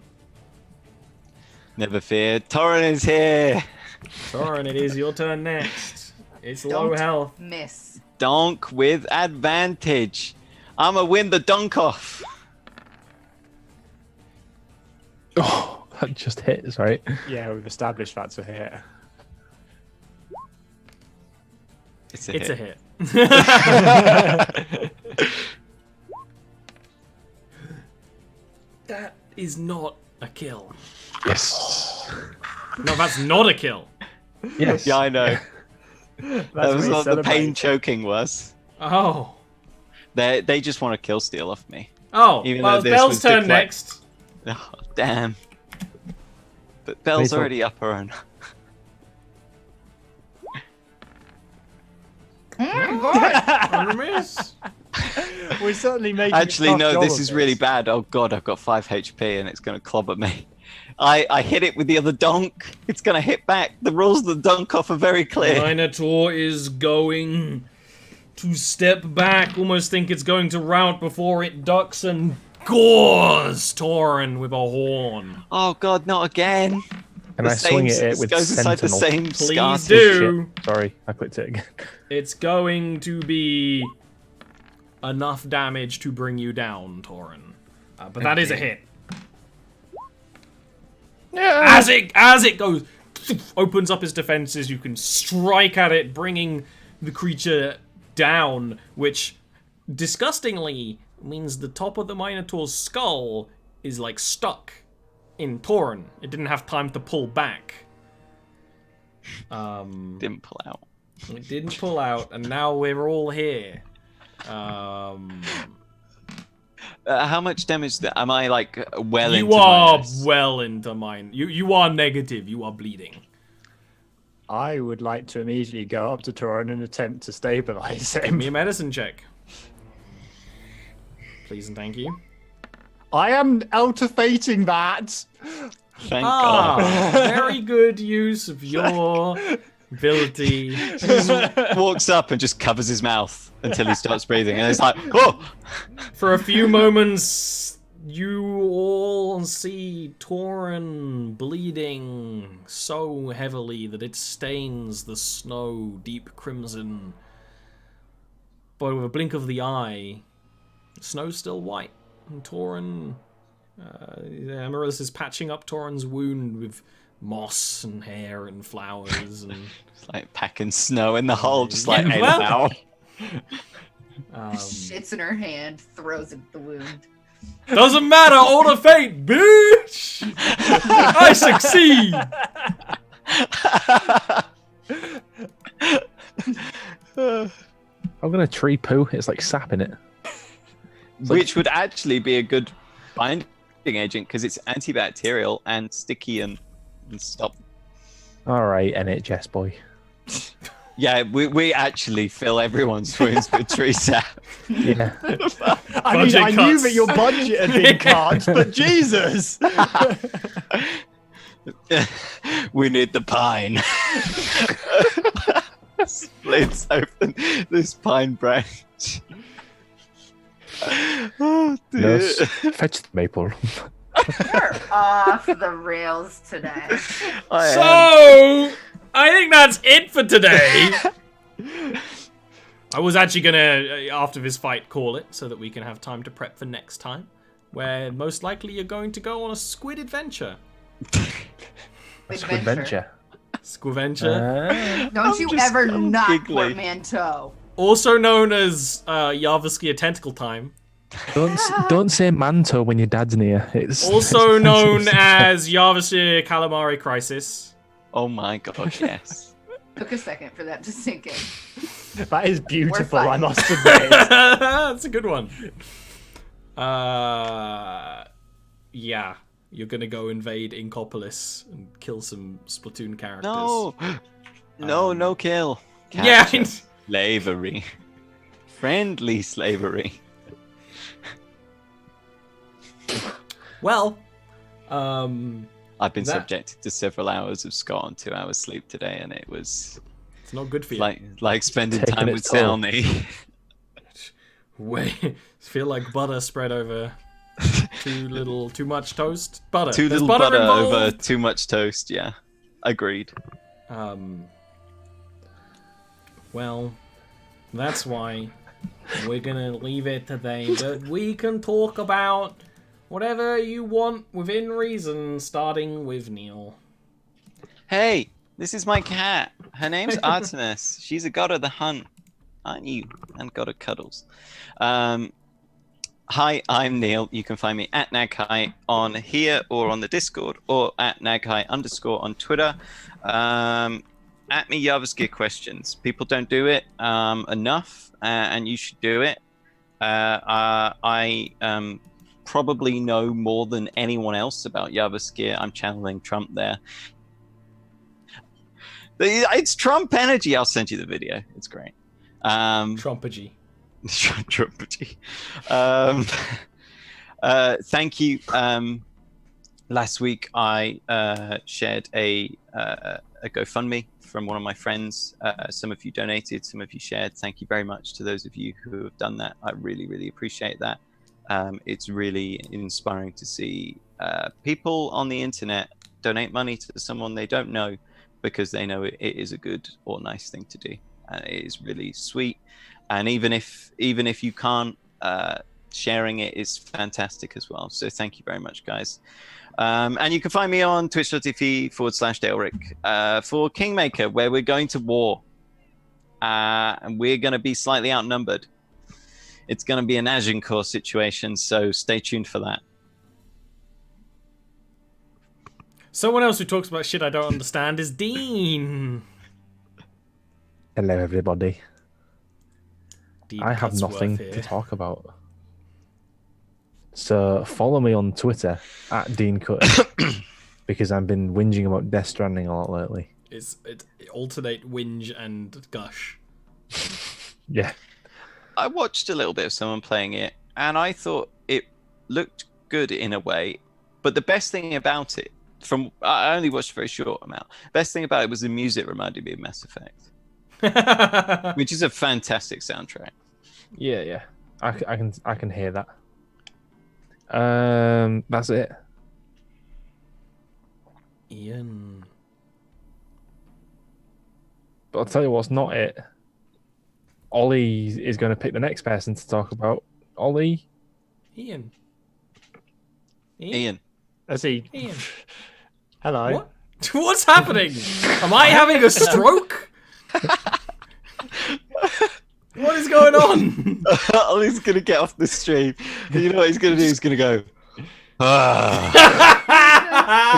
Speaker 1: Never fear. Torrin is here.
Speaker 4: Soren, it is your turn next. It's low
Speaker 3: Don't
Speaker 4: health.
Speaker 3: miss.
Speaker 1: Donk with advantage. I'ma win the dunk off.
Speaker 2: Oh, that just hits, right?
Speaker 5: Yeah, we've established that's a hit.
Speaker 1: It's a
Speaker 4: It's
Speaker 1: hit.
Speaker 4: a hit. That is not a kill.
Speaker 2: Yes.
Speaker 4: No, that's not a kill.
Speaker 2: Yes.
Speaker 1: Yeah, I know.
Speaker 5: That's
Speaker 1: That was
Speaker 5: me
Speaker 1: what the pain
Speaker 5: celebrating.
Speaker 1: choking was.
Speaker 4: Oh.
Speaker 1: They just want to kill steal off me.
Speaker 4: Oh,
Speaker 1: Even
Speaker 4: well,
Speaker 1: though
Speaker 4: it's
Speaker 1: this
Speaker 4: Bell's
Speaker 1: was
Speaker 4: turn
Speaker 1: deflect-
Speaker 4: next.
Speaker 1: Oh, damn. But Bell's
Speaker 2: so-
Speaker 1: already up her own.
Speaker 3: Oh my god!
Speaker 4: On a miss.
Speaker 5: We're certainly making
Speaker 1: Actually,
Speaker 5: a tough
Speaker 1: no,
Speaker 5: job
Speaker 1: this
Speaker 5: of
Speaker 1: is really bad. Oh god, I've got 5 HP and it's going to clobber me. I hit it with the other donk. It's going to hit back. The rules of the dunk off are very clear.
Speaker 4: Minotaur is going to step back, almost think it's going to rout before it ducks and gores Torin with a horn.
Speaker 1: Oh god, not again.
Speaker 2: And I swing at it with
Speaker 1: goes inside the
Speaker 2: Sentinel.
Speaker 1: same
Speaker 4: Please
Speaker 1: scar.
Speaker 4: do.
Speaker 2: Sorry, I clicked it again.
Speaker 4: It's going to be enough damage to bring you down, Torin. But that is a hit.
Speaker 2: Yeah.
Speaker 4: As it goes, opens up his defenses, you can strike at it, bringing the creature down, which disgustingly means the top of the Minotaur's skull is like stuck in Torin. It didn't have time to pull back.
Speaker 1: Didn't pull out.
Speaker 4: It didn't pull out, and now we're all here.
Speaker 1: How much damage am I like well into?
Speaker 4: You are
Speaker 1: minus?
Speaker 4: well into mine. You are negative. You are bleeding.
Speaker 5: I would like to immediately go up to Torin and attempt to stabilize
Speaker 4: Give
Speaker 5: him.
Speaker 4: me a medicine check. Please and thank you.
Speaker 5: I am out-of-fating that.
Speaker 1: Thank God.
Speaker 4: Very good use of your ability.
Speaker 1: Walks up and just covers his mouth until he stops breathing, and it's like, oh!
Speaker 4: For a few moments, you all see Torin bleeding so heavily that it stains the snow deep crimson. But with a blink of the eye, the snow's still white. And Torin... Amaryllis is patching up Torin's wound with moss and hair and flowers and...
Speaker 1: It's like packing snow in the hole, just like, hey,
Speaker 4: well-
Speaker 1: now.
Speaker 3: Shits in her hand, throws it at the wound.
Speaker 4: Doesn't matter, order fate, bitch! I succeed!
Speaker 2: I'm gonna tree poo. It's like sap in it.
Speaker 1: Which would actually be a good binding agent because it's antibacterial and sticky and stop.
Speaker 2: All right, NHS boy.
Speaker 1: Yeah, we actually fill everyone's wounds with tree sap.
Speaker 2: Yeah.
Speaker 5: I mean,
Speaker 4: Budget
Speaker 5: I knew
Speaker 4: cuts.
Speaker 5: that your budget had been cut, but Jesus!
Speaker 1: We need the pine. Splits open this pine branch. Oh, dear.
Speaker 2: Nurse, fetch the maple.
Speaker 3: You're off the rails today.
Speaker 4: So, I think that's it for today. I was actually gonna, after this fight, call it so that we can have time to prep for next time, where most likely you're going to go on a squid adventure.
Speaker 2: Adventure.
Speaker 4: Squiventure,
Speaker 3: Don't you
Speaker 1: just
Speaker 3: ever
Speaker 1: so
Speaker 3: not
Speaker 1: giggly.
Speaker 3: portmanteau.
Speaker 4: also known as Jarviskjir Tentacle Time.
Speaker 2: Don't say manto when your dad's near. It's
Speaker 4: Also known as Jarviskjir Calamari Crisis.
Speaker 1: Oh my god, yes.
Speaker 3: Took a second for that to sink in.
Speaker 5: That is beautiful,
Speaker 3: We're
Speaker 5: I
Speaker 3: fine.
Speaker 5: must admit.
Speaker 4: That's a good one. Yeah. You're gonna go invade Inkopolis and kill some Splatoon characters.
Speaker 1: No, no kill.
Speaker 4: Yeah.
Speaker 1: Capture. Slavery. Friendly slavery.
Speaker 4: Well,
Speaker 1: I've been
Speaker 4: That-
Speaker 1: subjected to several hours of Scott and 2 hours sleep today, and it was
Speaker 4: it's not good for you.
Speaker 1: like spending
Speaker 2: Taking
Speaker 1: time with
Speaker 2: its toll.
Speaker 1: Salny.
Speaker 4: Wait, feel like butter spread over too much toast. Butter.
Speaker 1: Too
Speaker 4: There's
Speaker 1: little butter
Speaker 4: involved.
Speaker 1: over too much toast. Yeah, agreed.
Speaker 4: Well, that's why we're gonna leave it today. But we can talk about whatever you want within reason, starting with Neil.
Speaker 1: Hey, this is my cat. Her name's Artemis. She's a god of the hunt, aren't you? And god of cuddles. Hi, I'm Neil. You can find me at Naghai on here or on the Discord or at Naghai _ on Twitter. At me Jarviskjir questions. People don't do it enough, and you should do it. I probably know more than anyone else about Jarviskjir. I'm channeling Trump there. It's Trump energy. I'll send you the video. It's great.
Speaker 4: Trumpergy.
Speaker 1: Trumpety. Thank you. Last week I shared a GoFundMe from one of my friends. Some of you donated, some of you shared. Thank you very much to those of you who have done that. I really, really appreciate that. It's really inspiring to see people on the internet donate money to someone they don't know because they know it is a good or nice thing to do. And it is really sweet. And even if you can't sharing it is fantastic as well. So thank you very much, guys. And you can find me on twitch.tv/Dalric for Kingmaker, where we're going to war. And we're going to be slightly outnumbered. It's going to be an Agincourt situation, so stay tuned for that.
Speaker 4: Someone else who talks about shit I don't understand is Dean.
Speaker 2: Hello, everybody.
Speaker 4: Dean
Speaker 2: I have
Speaker 4: Cutsworth
Speaker 2: nothing
Speaker 4: here.
Speaker 2: to talk about. So follow me on Twitter @DeanCutter because I've been whinging about Death Stranding a lot lately.
Speaker 4: It's alternate whinge and gush.
Speaker 2: Yeah.
Speaker 1: I watched a little bit of someone playing it, and I thought it looked good in a way. But the best thing about it, I only watched a very short amount. Best thing about it was the music reminded me of Mass Effect, which is a fantastic soundtrack.
Speaker 2: Yeah. I can hear that. That's it.
Speaker 4: Ian.
Speaker 2: But I'll tell you what's not it. Ollie is going to pick the next person to talk about. Ollie?
Speaker 4: Ian.
Speaker 1: Ian.
Speaker 5: Is he?
Speaker 4: Ian.
Speaker 5: Hello.
Speaker 4: What? What's happening? Am I having a stroke? What is going on?
Speaker 1: Ollie's going to get off the stream. You know what he's going to do? He's going to go,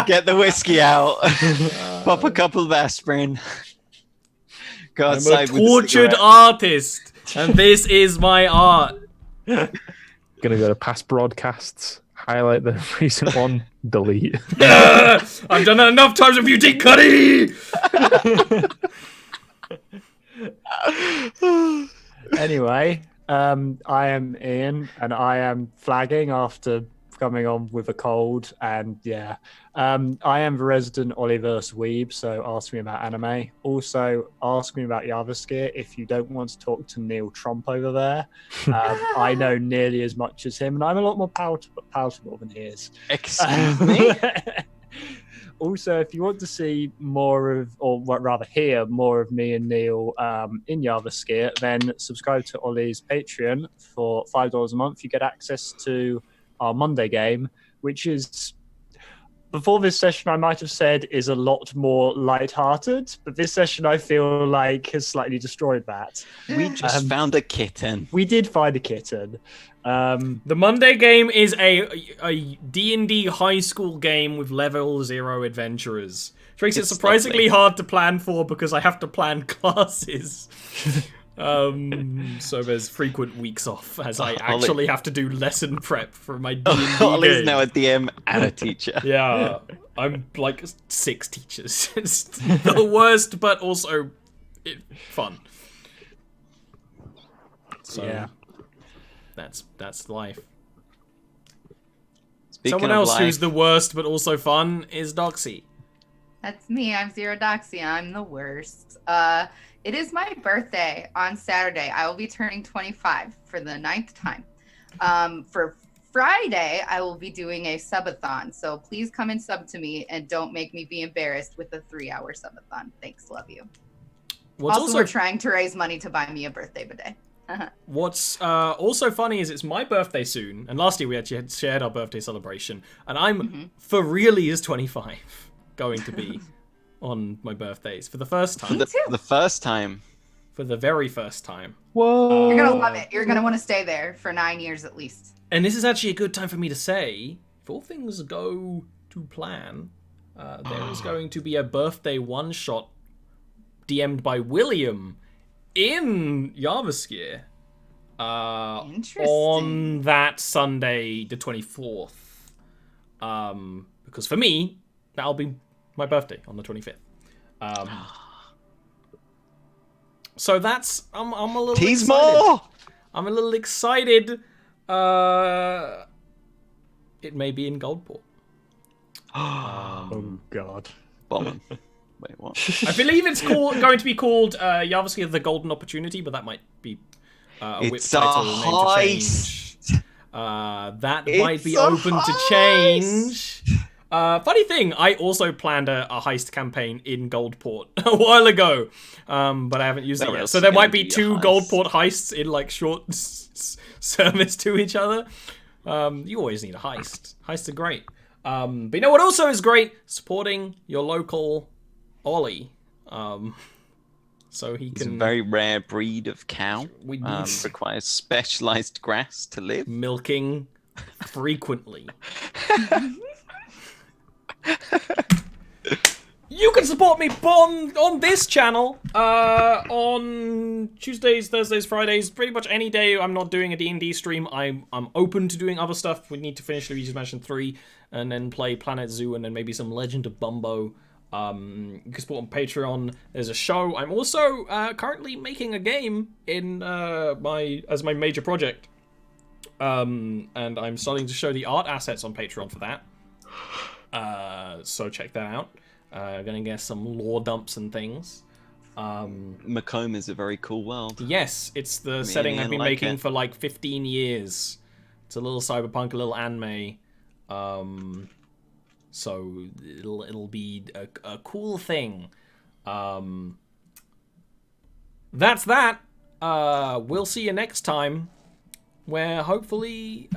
Speaker 1: get the whiskey out, pop a couple of aspirin. Go
Speaker 4: I'm a
Speaker 1: outside with a
Speaker 4: tortured
Speaker 1: cigarette.
Speaker 4: artist, and this is my art.
Speaker 2: Gonna go to past broadcasts, highlight the recent one, delete.
Speaker 4: I've done that enough times with you, Dick Cuddy!
Speaker 5: Anyway, I am Ian, and I am flagging after coming on with a cold, and yeah. I am the resident Oliver's weeb, so ask me about anime. Also, ask me about Jarviskjir if you don't want to talk to Neil Trump over there. I know nearly as much as him, and I'm a lot more palatable than he is.
Speaker 1: Excuse me?
Speaker 5: Also, if you want to see more of, or rather hear more of me and Neil in Jarviskjir, then subscribe to Ollie's Patreon for $5 a month. You get access to our Monday game, which is, before this session, I might have said is a lot more lighthearted, but this session I feel like has slightly destroyed that.
Speaker 1: We just found a kitten.
Speaker 5: We did find a kitten.
Speaker 4: The Monday game is a D&D high school game with level 0 adventurers. Which makes it surprisingly hard to plan for because I have to plan classes. So there's frequent weeks off as I actually have to do lesson prep for my D&D
Speaker 1: Ollie's
Speaker 4: game.
Speaker 1: now a DM and a teacher.
Speaker 4: Yeah, I'm like 6 teachers. It's the worst, but also fun. So
Speaker 5: Yeah.
Speaker 4: that's life.
Speaker 1: Speaking
Speaker 4: Someone
Speaker 1: of
Speaker 4: else
Speaker 1: life,
Speaker 4: who's the worst but also fun is Doxy.
Speaker 3: That's me. I'm Zerodoxia. I'm the worst. It is my birthday on Saturday. I will be turning 25 for the 9th time. For Friday, I will be doing a subathon. So please come and sub to me and don't make me be embarrassed with a 3-hour subathon. Thanks. Love you.
Speaker 4: What's
Speaker 3: We're trying to raise money to buy me a birthday bidet.
Speaker 4: What's also funny is it's my birthday soon, and last year we actually had shared our birthday celebration, and I'm for really is 25 going to be on my birthdays for the first time.
Speaker 1: for the first time.
Speaker 4: For the very first time.
Speaker 2: Whoa!
Speaker 3: You're going to love it. You're going to want to stay there for 9 years at least.
Speaker 4: And this is actually a good time for me to say, if all things go to plan, there is going to be a birthday one-shot DM'd by William in Jarviskjir on that Sunday, the 24th. Because for me, that'll be my birthday on the 25th. So that's I'm a little
Speaker 1: Tease
Speaker 4: excited.
Speaker 1: more!
Speaker 4: I'm a little excited. It may be in Goldport.
Speaker 5: Oh God.
Speaker 1: Bombing. Wait, what?
Speaker 4: I believe it's going to be called Jarviskjir The Golden Opportunity, but that might be a whip
Speaker 1: It's a
Speaker 4: title name to change.
Speaker 1: heist.
Speaker 4: That
Speaker 1: It's
Speaker 4: might be
Speaker 1: a
Speaker 4: open to change. Funny thing, I also planned a heist campaign in Goldport a while ago, but I haven't used it yet. So there might be 2 Goldport heists in like short service to each other. You always need a heist. Heists are great. But you know what also is great? Supporting your local Ollie. So he
Speaker 1: It's
Speaker 4: can...
Speaker 1: a very rare breed of cow. Requires specialized grass to live.
Speaker 4: Milking frequently. You can support me on this channel on Tuesdays, Thursdays, Fridays, pretty much any day I'm not doing a D&D stream. I'm open to doing other stuff. We need to finish Luigi's Mansion 3 and then play Planet Zoo and then maybe some Legend of Bumbo. You can support on Patreon. There's a show. I'm also currently making a game in as my major project. And I'm starting to show the art assets on Patreon for that. So check that out. Gonna get some lore dumps and things.
Speaker 1: Macomb is a very cool world.
Speaker 4: Yes, it's the setting I've been making for like 15 years. It's a little cyberpunk, a little anime. So it'll be a cool thing. That's that. We'll see you next time, where hopefully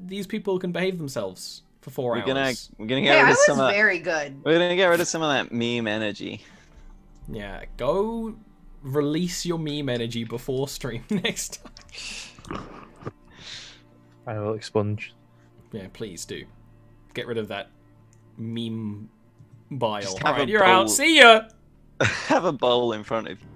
Speaker 4: these people can behave themselves for 4 hours.
Speaker 1: We're gonna get rid of some of
Speaker 3: very good.
Speaker 1: We're gonna get rid of some of that meme energy.
Speaker 4: Yeah, go release your meme energy before stream next time.
Speaker 2: I will expunge.
Speaker 4: Yeah, please do. Get rid of that meme bile.
Speaker 1: Just
Speaker 4: All
Speaker 1: have
Speaker 4: right,
Speaker 1: a
Speaker 4: you're out.
Speaker 1: bowl.
Speaker 4: See ya!
Speaker 1: Have a bowl in front of you.